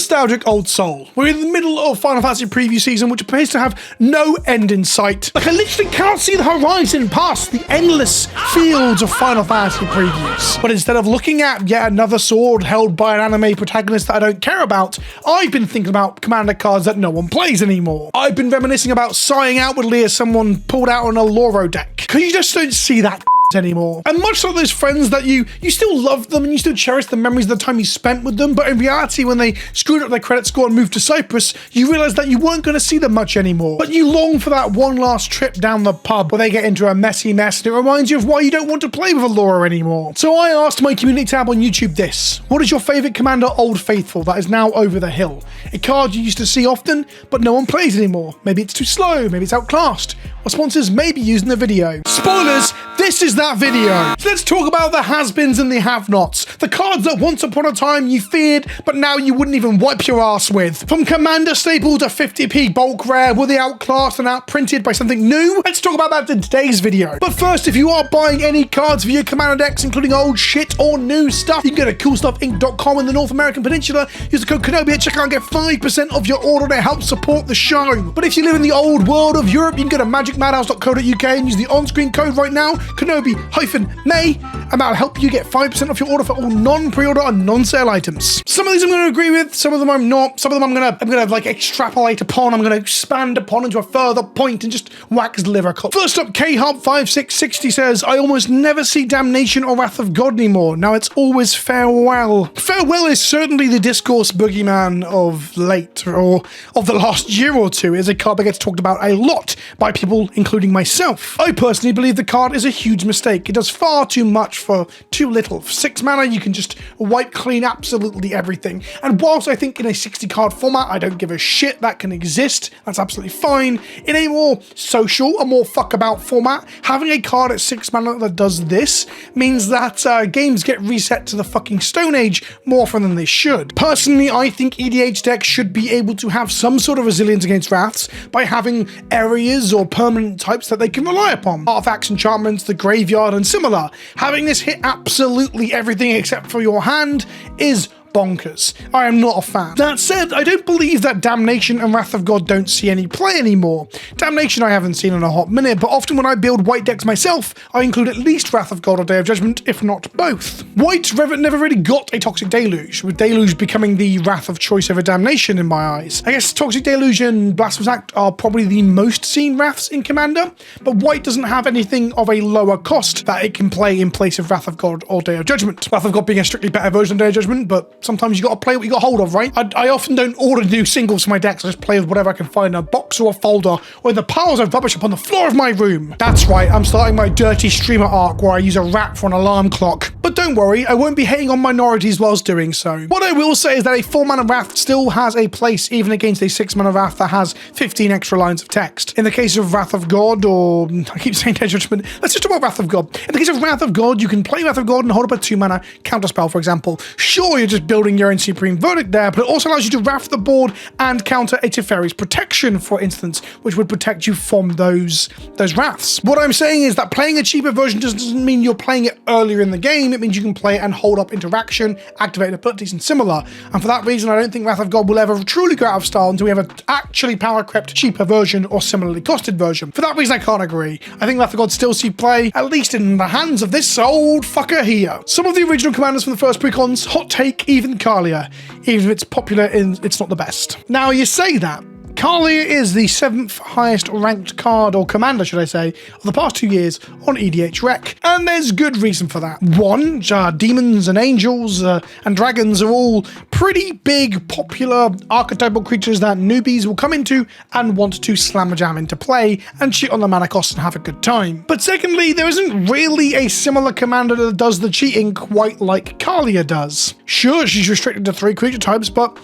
nostalgic old soul. We're in the middle of Final Fantasy preview season, which appears to have no end in sight. Like, I literally cannot see the horizon past the endless fields of Final Fantasy previews. But instead of looking at yet another sword held by an anime protagonist that I don't care about, I've been thinking about Commander cards that no one plays anymore. I've been reminiscing about sighing outwardly as someone pulled out an Alluro deck. Because you just don't see that anymore. And much like those friends that you still love them and you still cherish the memories of the time you spent with them, but in reality, when they screwed up their credit score and moved to Cyprus, you realize that you weren't going to see them much anymore. But you long for that one last trip down the pub where they get into a messy mess and it reminds you of why you don't want to play with Allura anymore. So I asked my community tab on YouTube this: what is your favorite Commander Old Faithful that is now over the hill? A card you used to see often, but no one plays anymore. Maybe it's too slow, maybe it's outclassed, or sponsors may be using the video. Spoilers, this is that video. So let's talk about the has-beens and the have-nots. The cards that once upon a time you feared, but now you wouldn't even wipe your ass with. From Commander staple to 50p bulk rare, were they outclassed and outprinted by something new? Let's talk about that in today's video. But first, if you are buying any cards for your Commander decks, including old shit or new stuff, you can go to coolstuffinc.com in the North American Peninsula, use the code Kenobi at checkout and get 5% off your order to help support the show. But if you live in the old world of Europe, you can go to magicmadhouse.co.uk and use the on-screen code right now, Kenobi-May, and that'll help you get 5% off your order for all non-pre-order and non-sale items. Some of these I'm going to agree with, some of them I'm not, some of them I'm gonna like extrapolate upon, I'm going to expand upon into a further point and just wax the liver cut. First up, K-Hub5660 says, I almost never see Damnation or Wrath of God anymore. Now it's always Farewell. Farewell is certainly the discourse boogeyman of late, or of the last year or two. It's a card that gets talked about a lot by people, including myself. I personally believe the card is a huge mistake. It does far too much for too little. For 6 mana, you can just wipe clean absolutely everything. And whilst I think in a 60 card format, I don't give a shit, that can exist, that's absolutely fine. In a more social, a more fuck about format, having a card at 6 mana that does this means that games get reset to the fucking Stone Age more often than they should. Personally, I think EDH decks should be able to have some sort of resilience against Wraths by having areas or permanent types that they can rely upon. Artifacts, enchantments, the graveyard, and similar. Having this hit absolutely everything except for your hand is bonkers. I am not a fan. That said, I don't believe that Damnation and Wrath of God don't see any play anymore. Damnation I haven't seen in a hot minute, but often when I build white decks myself, I include at least Wrath of God or Day of Judgment, if not both. White never really got a Toxic Deluge, with Deluge becoming the Wrath of choice over Damnation in my eyes. I guess Toxic Deluge and Blasphemous Act are probably the most seen Wraths in Commander, but White doesn't have anything of a lower cost that it can play in place of Wrath of God or Day of Judgment. Wrath of God being a strictly better version of Day of Judgment, but sometimes you got to play what you got hold of, right? I often don't order new singles for my decks. I just play with whatever I can find in a box or a folder or in the piles of rubbish upon the floor of my room. That's right, I'm starting my dirty streamer arc where I use a rat for an alarm clock. But don't worry, I won't be hating on minorities whilst doing so. What I will say is that a 4-mana Wrath still has a place even against a 6-mana Wrath that has 15 extra lines of text. In the case of Wrath of God, or I keep saying Day of Judgment, let's just talk about Wrath of God. In the case of Wrath of God, you can play Wrath of God and hold up a 2-mana counterspell, for example. Sure, you're just building your own Supreme Verdict there, but it also allows you to Wrath the board and counter a Teferi's Protection, for instance, which would protect you from those Wraths. What I'm saying is that playing a cheaper version doesn't mean you're playing it earlier in the game. It means you can play it and hold up interaction, activate abilities, and similar. And for that reason, I don't think Wrath of God will ever truly go out of style until we have an actually power-crept, cheaper version or similarly costed version. For that reason, I can't agree. I think Wrath of God still see play, at least in the hands of this old fucker here. Some of the original commanders from the first precons, hot take, even Kalia. Even if it's popular, it's not the best. Now, you say that. Kalia is the 7th highest ranked card, or commander should I say, of the past 2 years on EDH Rec, and there's good reason for that. One, demons and angels and dragons are all pretty big, popular archetypal creatures that newbies will come into and want to slam a jam into play and cheat on the mana costs and have a good time. But secondly, there isn't really a similar commander that does the cheating quite like Kalia does. Sure, she's restricted to 3 creature types, but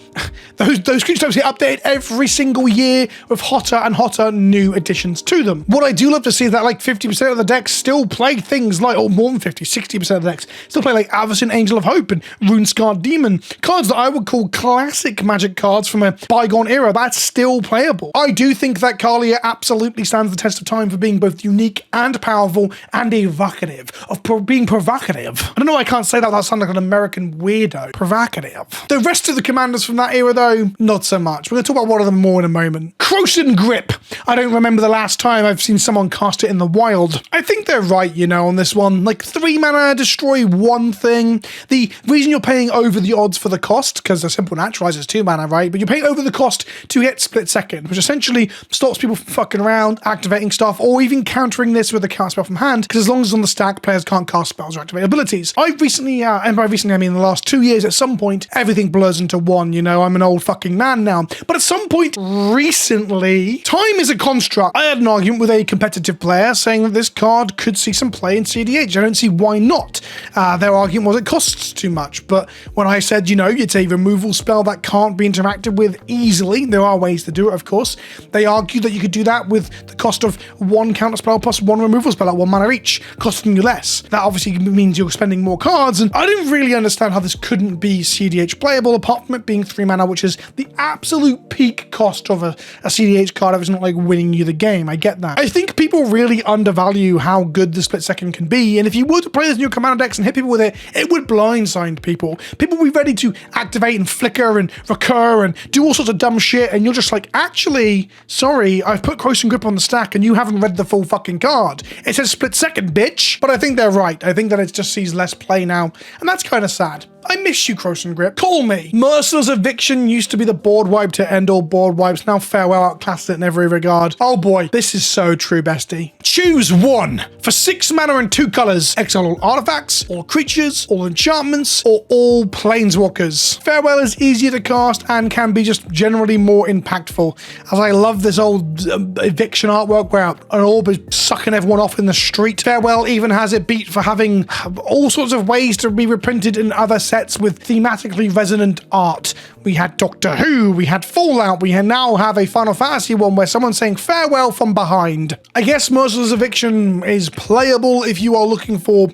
those creature types get updated every single single year with hotter and hotter new additions to them. What I do love to see is that like 50% of the decks still play things like, or more than 50, 60% of the decks still play like Avacyn Angel of Hope and Runescarred Demon, cards that I would call classic Magic cards from a bygone era. That's still playable. I do think that Kalia absolutely stands the test of time for being both unique and powerful and evocative, of being provocative. I don't know why I can't say that without sounding like an American weirdo. Provocative. The rest of the commanders from that era though, not so much. We're going to talk about one of them more in a moment. Croen Grip. I don't remember the last time I've seen someone cast it in the wild. I think they're right, you know, on this one. Like 3 mana, destroy one thing. The reason you're paying over the odds for the cost, because the simple naturalizer is 2 mana, right? But you're paying over the cost to get split second, which essentially stops people from fucking around, activating stuff, or even countering this with a cast spell from hand, because as long as it's on the stack, players can't cast spells or activate abilities. I've recently, and by recently I mean the last 2 years, at some point, everything blurs into one, you know, I'm an old fucking man now. But at some point recently, time is a construct. I had an argument with a competitive player saying that this card could see some play in CDH. I don't see why not. Their argument was it costs too much, but when I said, you know, it's a removal spell that can't be interacted with easily, there are ways to do it, of course, they argued that you could do that with the cost of 1 counter spell plus 1 removal spell at 1 mana each, costing you less. That obviously means you're spending more cards, and I didn't really understand how this couldn't be CDH playable, apart from it being 3 mana, which is the absolute peak cost of a CDH card if it's not like winning you the game. I get that. I think people really undervalue how good the split second can be, and if you were to play this in your commander decks and hit people with it, it would blindside people. People will be ready to activate and flicker and recur and do all sorts of dumb shit, and you're just like, actually, sorry, I've put Croen Grip on the stack and you haven't read the full fucking card. It says split second, bitch. But I think they're right. I think that it just sees less play now, and that's kind of sad. I miss you, Croen Grip. Call me. Merciless Eviction used to be the board wipe to end all board wipes. Now Farewell outclassed it in every regard. Oh boy, this is so true, bestie. Choose one. For 6 mana and 2 colors, exile all artifacts, all creatures, all enchantments, or all planeswalkers. Farewell is easier to cast and can be just generally more impactful, as I love this old eviction artwork where an orb is sucking everyone off in the street. Farewell even has it beat for having all sorts of ways to be reprinted in other sets with thematically resonant art. We had Doctor Who, we had Fallout, we now have a Final Fantasy one where someone's saying farewell from behind. I guess Merciless Eviction is playable if you are looking for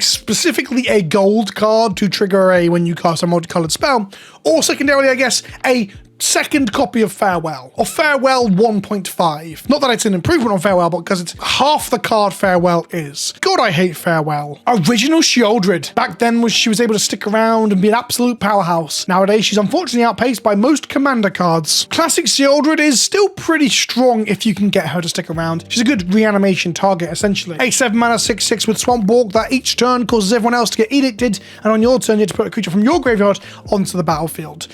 specifically a gold card to trigger when you cast a multicolored spell, or secondarily, I guess, a second copy of Farewell, or Farewell 1.5. Not that it's an improvement on Farewell, but because it's half the card Farewell is. God, I hate Farewell. Original Sheoldred. Back then, she was able to stick around and be an absolute powerhouse. Nowadays, she's unfortunately outpaced by most commander cards. Classic Sheoldred is still pretty strong if you can get her to stick around. She's a good reanimation target, essentially. A 7 mana 6/6 with Swamp Walk that each turn causes everyone else to get edicted, and on your turn, you have to put a creature from your graveyard onto the battlefield.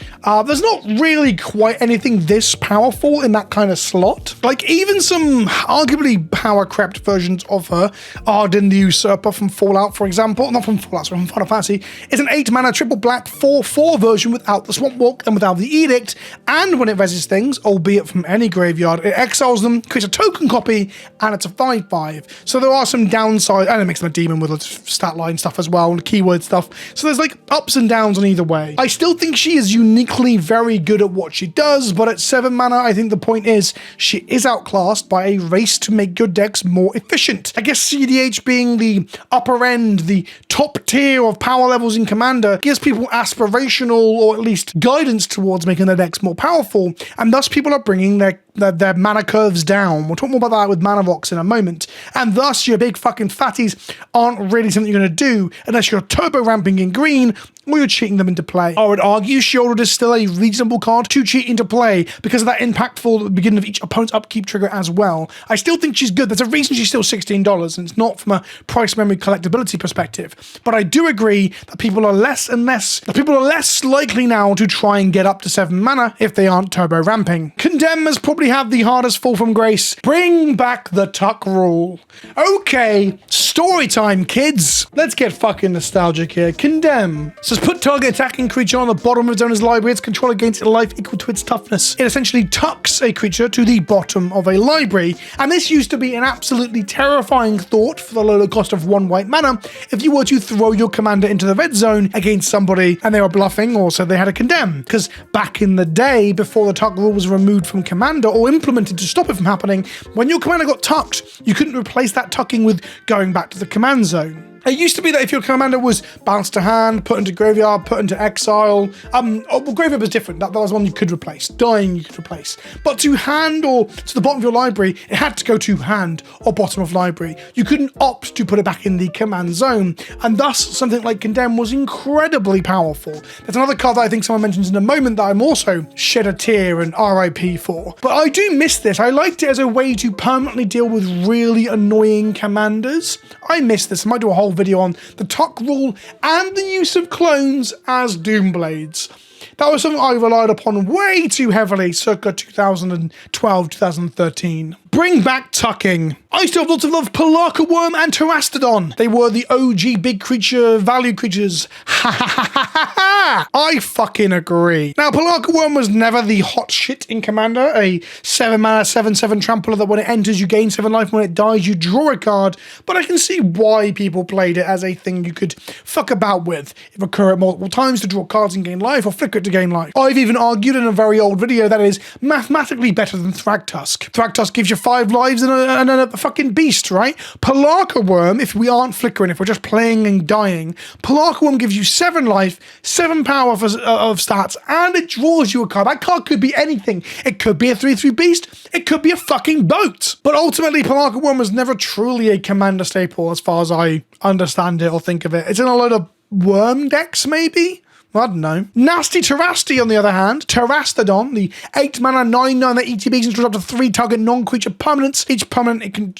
There's not really quite anything this powerful in that kind of slot. Like, even some arguably power-crept versions of her, Arden the Usurper from Fallout, for example, not from Fallout, sorry, from Final Fantasy, is an 8 mana triple black 4/4 version without the Swamp Walk and without the Edict, and when it resists things, albeit from any graveyard, it exiles them, creates a token copy, and it's a 5/5. So there are some downsides, and it makes them a demon with stat line stuff as well, and keyword stuff. So there's like ups and downs on either way. I still think she is uniquely very good at what she does, but at 7 mana, I think the point is she is outclassed by a race to make good decks more efficient. I guess CDH being the upper end, the top tier of power levels in Commander, gives people aspirational or at least guidance towards making their decks more powerful, and thus people are bringing their mana curves down. We'll talk more about that with Mana Rocks in a moment. And thus your big fucking fatties aren't really something you're going to do unless you're turbo ramping in green or you're cheating them into play. I would argue Sheoldred is still a reasonable card to cheat into play because of that impactful at the beginning of each opponent's upkeep trigger as well. I still think she's good. There's a reason she's still $16, and it's not from a price memory collectability perspective. But I do agree that people are less likely now to try and get up to 7 mana if they aren't turbo ramping. Condemn has probably had the hardest fall from grace. Bring back the tuck rule. Okay, story time, kids. Let's get fucking nostalgic here. Condemn. So Says put target attacking creature on the bottom of its owner's library. Its controller gains a life equal to its toughness. It essentially tucks a creature to the bottom of a library, and this used to be an absolutely terrifying thought for the low cost of 1 white mana if you were to throw your commander into the red zone against somebody and they were bluffing or so they had a condemn. Because back in the day, before the tuck rule was removed from commander or implemented to stop it from happening, when your commander got tucked, you couldn't replace that tucking with going back to the command zone. It used to be that if your commander was bounced to hand, put into graveyard, put into exile, graveyard was different. That was one you could replace. Dying you could replace. But to hand or to the bottom of your library, it had to go to hand or bottom of library. You couldn't opt to put it back in the command zone. And thus, something like Condemn was incredibly powerful. There's another card that I think someone mentions in a moment that I'm also shed a tear and RIP for. But I do miss this. I liked it as a way to permanently deal with really annoying commanders. I miss this. I might do a whole video on the tuck rule and the use of clones as Doomblades. That was something I relied upon way too heavily circa 2012, 2013. Bring back tucking. I still have lots of love for Palaka Worm and Terraodon. They were the OG big creature value creatures. Ha ha ha ha ha ha! I fucking agree. Now, Palaka Worm was never the hot shit in Commander, a 7 mana 7/7 trampler that when it enters you gain 7 life, when it dies you draw a card, but I can see why people played it as a thing you could fuck about with. Recur it multiple times to draw cards and gain life, or flicker it to gain life. I've even argued in a very old video that it is mathematically better than Thragtusk. Thragtusk gives you 5 lives and a fucking beast, right? Palaka Worm, if we aren't flickering, if we're just playing and dying, Palaka Worm gives you 7 life, 7 power of stats, and it draws you a card. That card could be anything. It could be a 3/3 beast. It could be a fucking boat. But ultimately, Palaka Worm was never truly a commander staple as far as I understand it or think of it. It's in a load of worm decks, maybe? I don't know. Nasty Terrasti, on the other hand, Terraodon, the 8 mana 9/9 that ETBs and draws up to 3 target non-creature permanents. Each permanent it can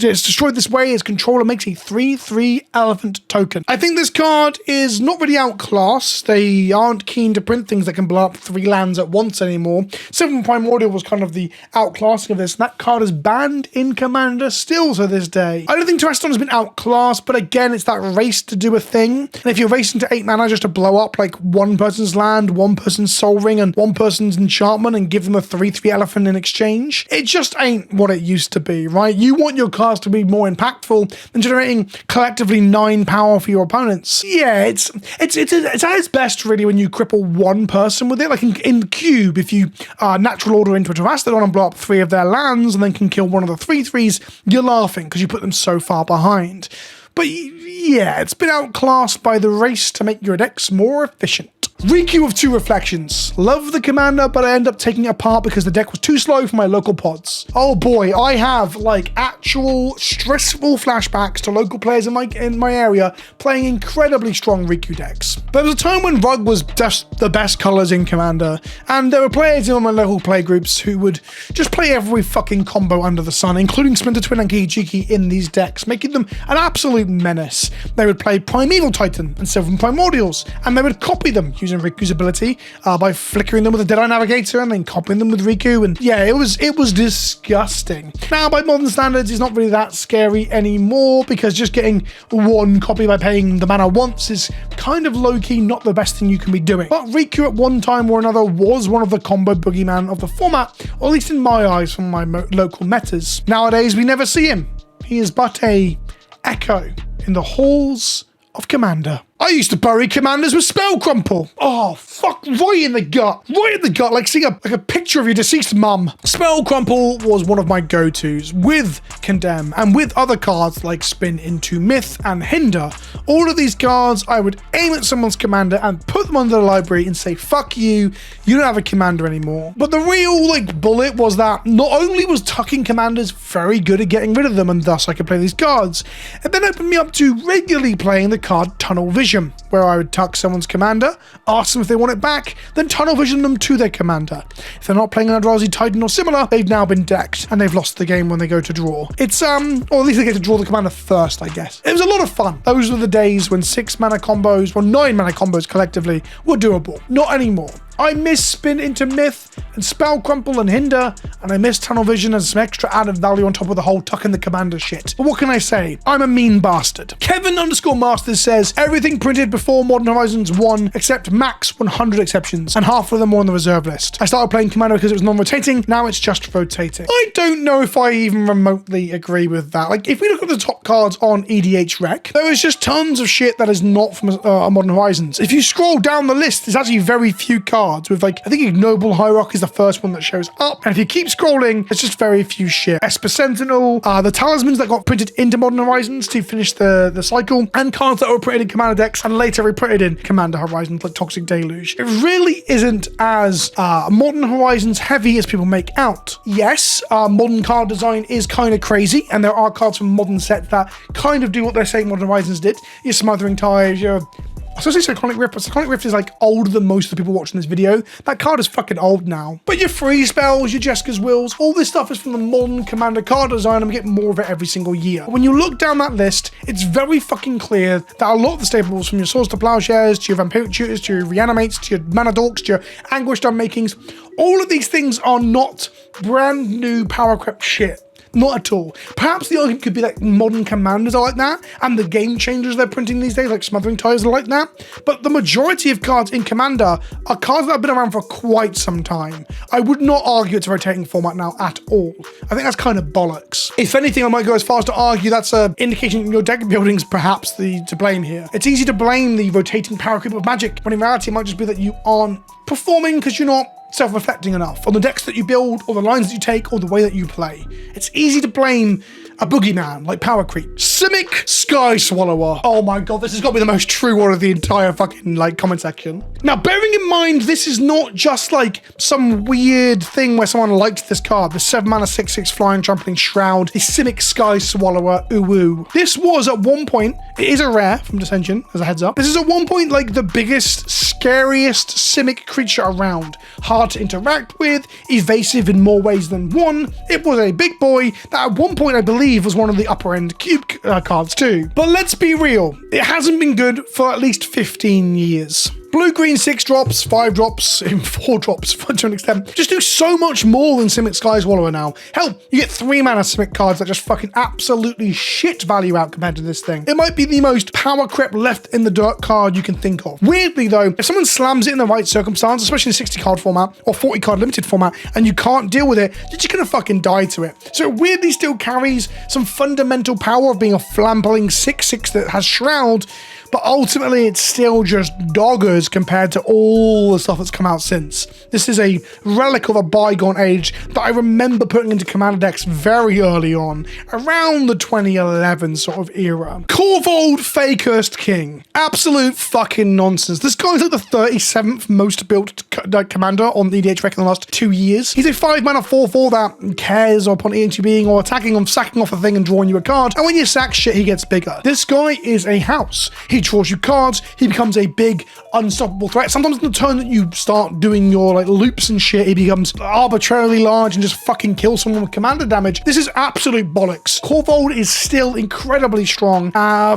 it's destroyed this way. Its controller makes a 3/3 elephant token. I think this card is not really outclassed. They aren't keen to print things that can blow up 3 lands at once anymore. 7 Primordial was kind of the outclassing of this, and that card is banned in Commander still to this day. I don't think Terraodon has been outclassed, but again, it's that race to do a thing. And if you're racing to 8 mana just to blow up like one person's land, one person's Soul Ring, and one person's enchantment and give them a 3/3 elephant in exchange, it just ain't what it used to be, right? You want your cards to be more impactful than generating collectively 9 power for your opponents. Yeah, it's at its best really when you cripple one person with it. Like in Cube, if you natural order into a Terraodon and blow up 3 of their lands and then can kill one of the 3/3s, you're laughing because you put them so far behind. But yeah, it's been outclassed by the race to make your decks more efficient. Riku of Two Reflections. Love the commander, but I end up taking it apart because the deck was too slow for my local pods. Oh boy, I have like actual stressful flashbacks to local players in my area playing incredibly strong Riku decks. There was a time when Rug was just the best colors in Commander, and there were players in my local play groups who would just play every fucking combo under the sun, including Splinter Twin and Kijiki in these decks, making them an absolute menace. They would play Primeval Titan and 7 Primordials, and they would copy them using Riku's ability by flickering them with a Deadeye Navigator and then copying them with Riku, and yeah, it was disgusting. Now, by modern standards, it's not really that scary anymore because just getting 1 copy by paying the mana once is kind of low-key not the best thing you can be doing. But Riku at one time or another was one of the combo boogeyman of the format, or at least in my eyes from my local metas. Nowadays, we never see him. He is but a echo in the halls of Commander. I used to bury commanders with Spell Crumple. Oh, fuck, right in the gut. Right in the gut, like seeing a picture of your deceased mum. Spell Crumple was one of my go-tos with Condemn and with other cards like Spin into Myth and Hinder. All of these cards, I would aim at someone's commander and put them under the library and say, fuck you, you don't have a commander anymore. But the real bullet was that not only was tucking commanders very good at getting rid of them and thus I could play these cards, it then opened me up to regularly playing the card Tunnel Vision, where I would tuck someone's commander, ask them if they want it back, then tunnel vision them to their commander. If they're not playing an Eldrazi Titan or similar, they've now been decked and they've lost the game when they go to draw. It's or at least they get to draw the commander first, I guess. It was a lot of fun. Those were the days when 6 mana combos, well 9 mana combos collectively were doable. Not anymore. I miss Spin into Myth and Spell Crumple and Hinder, and I miss Tunnel Vision and some extra added value on top of the whole tuck in the commander shit. But what can I say? I'm a mean bastard. Kevin_Masters says, everything printed before Modern Horizons 1 except max 100 exceptions, and half of them were on the reserve list. I started playing Commander because it was non-rotating, now it's just rotating. I don't know if I even remotely agree with that. Like, if we look at the top cards on EDH Rec, there is just tons of shit that is not from Modern Horizons. If you scroll down the list, there's actually very few cards with, like, I think Ignoble Hierarch is the first one that shows up, and if you keep scrolling, there's just very few shit. Esper Sentinel, the talismans that got printed into Modern Horizons to finish the cycle, and cards that were printed in Commander decks and later reprinted in Commander Horizons, like Toxic Deluge. It really isn't as Modern Horizons heavy as people make out. Yes, modern card design is kind of crazy, and there are cards from modern sets that kind of do what they're saying Modern Horizons did. Your Smothering Tide, your... I was going to say Cyclonic Rift, but Cyclonic Rift is like older than most of the people watching this video. That card is fucking old now. But your Free Spells, your Jeska's Wills, all this stuff is from the modern Commander card design, and we get more of it every single year. When you look down that list, it's very fucking clear that a lot of the staples, from your Swords to Plowshares, to your Vampiric Tutors, to your Reanimates, to your Mana Dorks, to your Anguished Unmakings, all of these things are not brand new power creep shit. Not at all. Perhaps the argument could be like modern commanders are like that, and the game changers they're printing these days, like Smothering Tides, are like that. But the majority of cards in Commander are cards that have been around for quite some time. I would not argue it's a rotating format now at all. I think that's kind of bollocks. If anything, I might go as far as to argue that's an indication your deck building's perhaps to blame here. It's easy to blame the rotating power creep of Magic, when in reality it might just be that you aren't performing because you're not self-reflecting enough on the decks that you build, or the lines that you take, or the way that you play. It's easy to blame a boogeyman like power creep. Simic Sky Swallower. Oh my god, this has got to be the most true one of the entire fucking like comment section. Now, bearing in mind this is not just like some weird thing where someone liked this card, the 7 mana 6/6 flying trampling shroud, the Simic Sky Swallower, ooh. This was at one point, it is a rare from Dissension, as a heads up. This is at one point like the biggest, scariest Simic creature around. Hard to interact with, evasive in more ways than one. It was a big boy that at one point I believe was one of the upper end cube cards too. But let's be real, it hasn't been good for at least 15 years. Blue-green 6 drops, 5 drops, 4 drops to an extent, just do so much more than Simic Sky Swallower now. Hell, you get 3 mana Simic cards that just fucking absolutely shit value out compared to this thing. It might be the most power creep left in the dirt card you can think of. Weirdly though, if someone slams it in the right circumstance, especially in 60 card format or 40 card limited format, and you can't deal with it, you're just gonna fucking die to it. So it weirdly still carries some fundamental power of being a flampling 6/6 that has Shroud, but ultimately it's still just doggers compared to all the stuff that's come out since. This is a relic of a bygone age that I remember putting into Commander decks very early on, around the 2011 sort of era. Corvald Fakehurst King. Absolute fucking nonsense. This guy's like the 37th most built commander on the EDH Rec in the last 2 years. He's a 5 mana 4/4 that cares upon ENTBing or attacking on sacking off a thing and drawing you a card, and when you sack shit he gets bigger. This guy is a house. He draws you cards, he becomes a big, unstoppable threat. Sometimes on the turn that you start doing your like loops and shit, he becomes arbitrarily large and just fucking kills someone with commander damage. This is absolute bollocks. Corvald is still incredibly strong,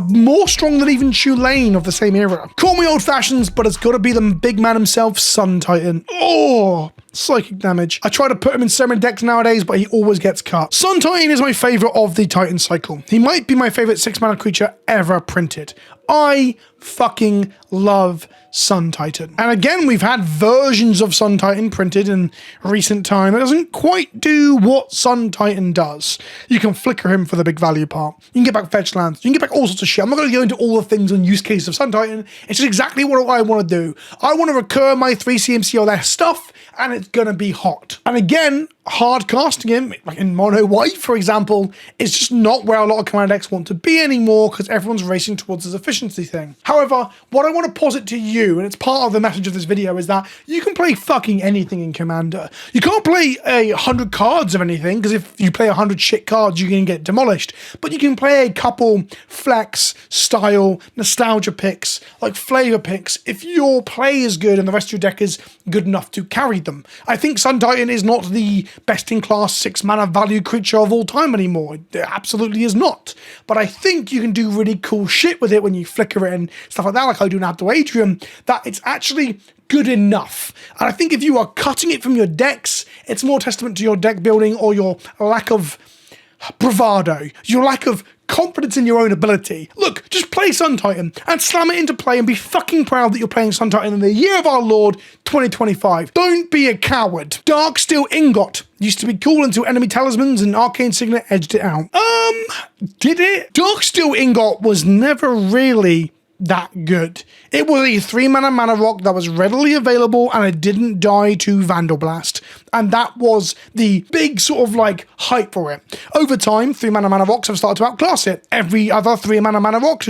more strong than even Tulane of the same era. Call me old fashions, but it's gotta be the big man himself, Sun Titan. Oh, psychic damage. I try to put him in so many decks nowadays, but he always gets cut. Sun Titan is my favorite of the Titan cycle. He might be my favorite 6 mana creature ever printed. I fucking love Sun Titan. And again, we've had versions of Sun Titan printed in recent time that doesn't quite do what Sun Titan does. You can flicker him for the big value part. You can get back fetch lands. You can get back all sorts of shit. I'm not going to go into all the things and use cases of Sun Titan. It's just exactly what I want to do. I want to recur my 3 CMC or less stuff, and it's going to be hot. And again, hard casting him, like in mono white, for example, is just not where a lot of commander decks want to be anymore because everyone's racing towards this efficiency thing. However, what I want to posit to you, and it's part of the message of this video, is that you can play fucking anything in Commander. You can't play 100 cards of anything, because if you play 100 shit cards, you can get demolished. But you can play a couple flex, style, nostalgia picks, like flavor picks, if your play is good and the rest of your deck is good enough to carry them. I think Sun Titan is not the best-in-class 6 mana value creature of all time anymore. It absolutely is not. But I think you can do really cool shit with it when you flicker it and stuff like that, like I do now to Adrian, that it's actually good enough. And I think if you are cutting it from your decks, it's more testament to your deck building or your lack of bravado, your lack of confidence in your own ability. Look, just play Sun Titan and slam it into play and be fucking proud that you're playing Sun Titan in the year of our Lord 2025. Don't be a coward. Darksteel Ingot used to be cool until enemy talismans and arcane signet edged it out. Did it? Darksteel Ingot was never really that good. It was a 3-mana mana rock that was readily available and it didn't die to Vandal Blast. And that was the big sort of like hype for it. Over time, 3-mana mana rocks have started to outclass it. Every other 3-mana mana rock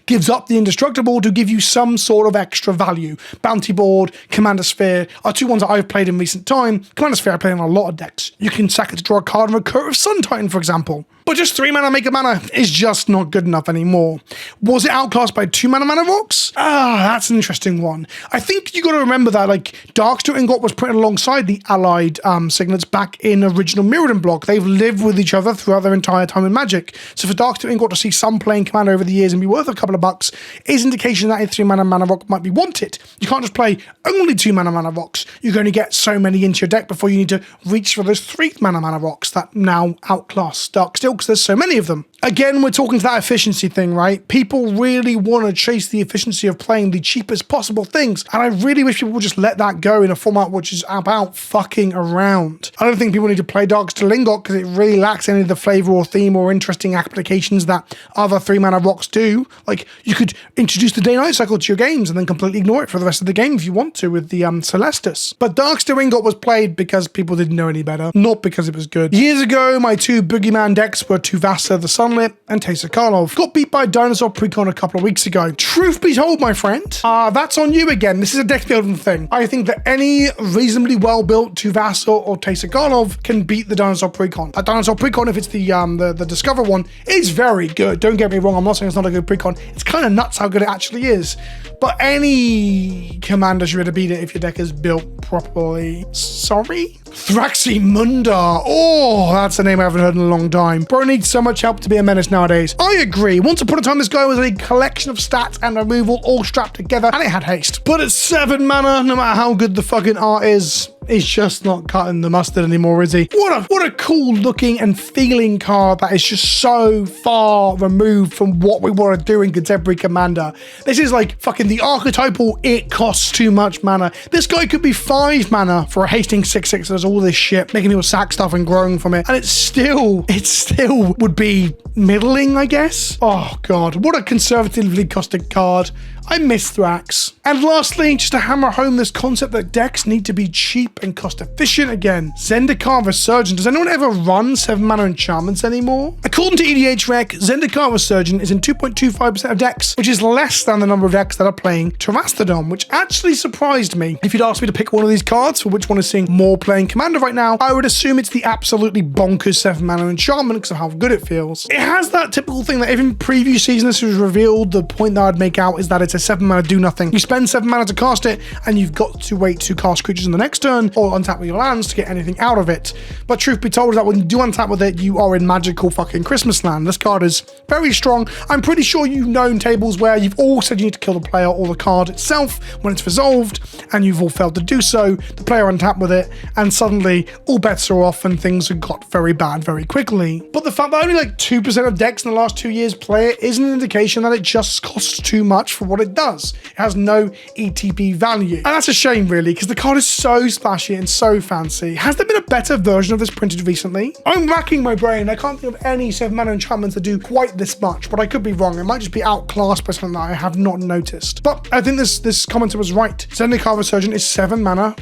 gives up the indestructible to give you some sort of extra value. Bounty Board, Commander Sphere are two ones that I've played in recent time. Commander Sphere I play in a lot of decks. You can sack it to draw a card and recur of Sun Titan, for example. But just 3-mana make a mana is just not good enough anymore. Was it outclassed by 2-mana mana rocks? That's an interesting one. I think you got to remember that like Darksteel Ingot was put alongside the allied signets back in original Mirrodin block. They've lived with each other throughout their entire time in Magic. So for Darksteel Ingot to see some playing Commander over the years and be worth a couple of bucks is indication that a 3-mana mana rock might be wanted. You can't just play only 2-mana mana rocks. You can only get so many into your deck before you need to reach for those 3-mana mana rocks that now outclass Darksteel because there's so many of them. Again, we're talking to that efficiency thing, right? People really want to chase the efficiency of playing the cheapest possible things. And I really wish people would just let that go in a format which is about fucking around. I don't think people need to play Darksteel Ingot because it really lacks any of the flavor or theme or interesting applications that other 3-mana rocks do. Like, you could introduce the day-night cycle to your games and then completely ignore it for the rest of the game if you want to with the Celestus. But Darksteel Ingot was played because people didn't know any better, not because it was good. Years ago, my two boogeyman decks were Tuvasa the Sunlit and Taser Karlov. Got beat by Dinosaur Precon a couple of weeks ago. Truth be told, my friend, that's on you again. This is a deck building thing. I think that any reasonably well-built Tuvasa or Taser Karlov can beat the Dinosaur Precon. That Dinosaur Precon, if it's the Discover one, is very good. Don't get me wrong, I'm not saying it's not a good Precon. It's kind of nuts how good it actually is. But any commander should be able to beat it if your deck is built properly. Sorry? Thraximunda. Oh, that's a name I haven't heard in a long time. Bro needs so much help to be a menace nowadays. I agree. Once upon a time, this guy was a collection of stats and removal all strapped together, and it had haste. But at 7 mana, no matter how good the fucking art is, he's just not cutting the mustard anymore, is he? What a cool looking and feeling card that is just so far removed from what we want to do in contemporary Commander. This is like fucking the archetypal, it costs too much mana. This guy could be 5 mana for a hasting 6/6 that does all this shit, making people sack stuff and growing from it. And it still would be middling, I guess. Oh God, what a conservatively costed card. I miss Thrax. And lastly, just to hammer home this concept that decks need to be cheap and cost efficient again, Zendicar Resurgent. Does anyone ever run 7-mana enchantments anymore? According to EDHREC, Zendicar Resurgent is in 2.25% of decks, which is less than the number of decks that are playing Terraodon, which actually surprised me. If you'd asked me to pick one of these cards for which one is seeing more playing Commander right now, I would assume it's the absolutely bonkers 7-mana enchantment because of how good it feels. It has that typical thing that if in previous seasons this was revealed, the point that I'd make out is that it's a 7-mana do nothing. You spend 7 mana to cast it, and you've got to wait to cast creatures in the next turn or untap with your lands to get anything out of it. But truth be told is that when you do untap with it, you are in magical fucking Christmas land. This card is very strong. I'm pretty sure you've known tables where you've all said you need to kill the player or the card itself when it's resolved, and you've all failed to do so. The player untapped with it, and suddenly all bets are off and things have got very bad very quickly. But the fact that only like 2% of decks in the last 2 years play it is an indication that it just costs too much for what it does. It has no ETB value. And that's a shame, really, because the card is so splashy and so fancy. Has there been a better version of this printed recently? I'm racking my brain. I can't think of any 7-mana enchantments that do quite this much, but I could be wrong. It might just be outclassed by something that I have not noticed. But I think this commenter was right. Zendikar Resurgent is 7 mana,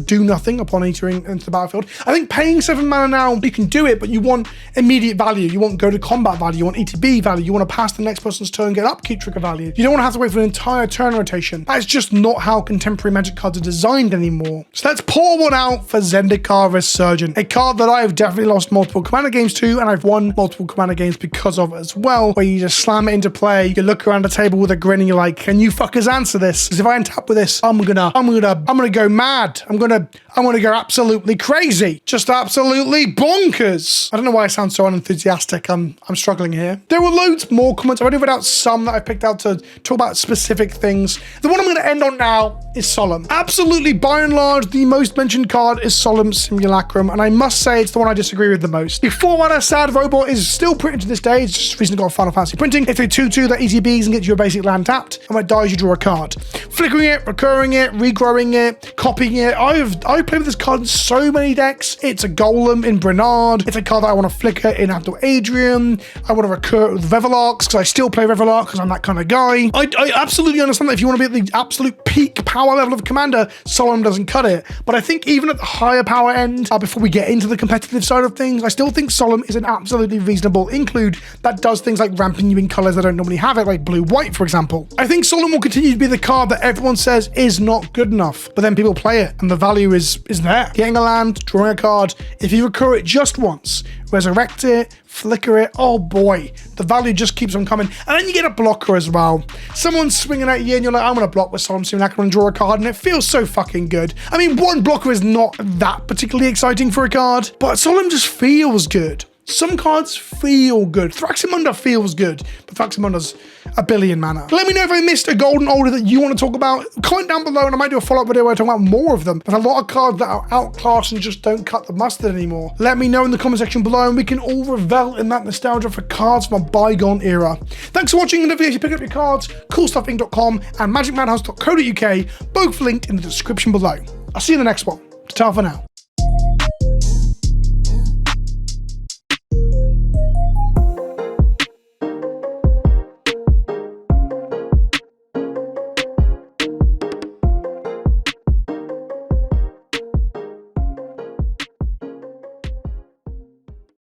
do nothing upon entering into the battlefield. I think paying 7 mana now, you can do it, but you want immediate value. You want go to combat value. You want ETB value. You want to pass the next person's turn, get upkeep trigger value. You don't want to have to wait for an entire turn rotation. That is just not how contemporary Magic cards are designed anymore. So let's pour one out for Zendikar Resurgent, a card that I have definitely lost multiple Commander games to, and I've won multiple Commander games because of as well, where you just slam it into play, you look around the table with a grin and you're like, can you fuckers answer this? Because if I untap with this, I'm gonna go mad. I'm gonna go absolutely crazy. Just absolutely bonkers. I don't know why I sound so unenthusiastic. I'm struggling here. There were loads more comments. I've already read out some that I picked out to talk about specific things. The one I'm going to end on now is Solemn. Absolutely, by and large, the most mentioned card is Solemn Simulacrum, and I must say it's the one I disagree with the most. The 4-mana Sad Robot is still printed to this day. It's just recently got a Final Fantasy printing. It's a 2/2 that easy bees and gets you a basic land tapped, and when it dies, you draw a card. Flickering it, recurring it, regrowing it, copying it. I've played with this card in so many decks. It's a Golem in Bernard. It's a card that I want to flicker in Abdul Adrian. I want to recur with Revelarks because I still play Revelark because I'm that kind of guy. I absolutely understand that if you want to be at the absolute peak power level of Commander, Solemn doesn't cut it. But I think even at the higher power end, before we get into the competitive side of things, I still think Solemn is an absolutely reasonable include that does things like ramping you in colors that don't normally have it, like blue-white, for example. I think Solemn will continue to be the card that everyone says is not good enough, but then people play it and the value is there. Getting a land, drawing a card, if you recur it just once, resurrect it, flicker it, oh boy, the value just keeps on coming. And then you get a blocker as well. Someone's swinging at you and you're like, I'm gonna block with Solemn Simulacrum and draw a card, and it feels so fucking good. I mean, one blocker is not that particularly exciting for a card, but Solemn just feels good. Some cards feel good. Thraximunda feels good, but Thraximunda's a billion mana. Let me know if I missed a golden order that you want to talk about. Comment down below and I might do a follow-up video where I talk about more of them. There's a lot of cards that are outclassed and just don't cut the mustard anymore. Let me know in the comment section below and we can all revel in that nostalgia for cards from a bygone era. Thanks for watching, and don't forget to pick up your cards, coolstuffinc.com and magicmadhouse.co.uk, both linked in the description below. I'll see you in the next one. Ta-ta for now.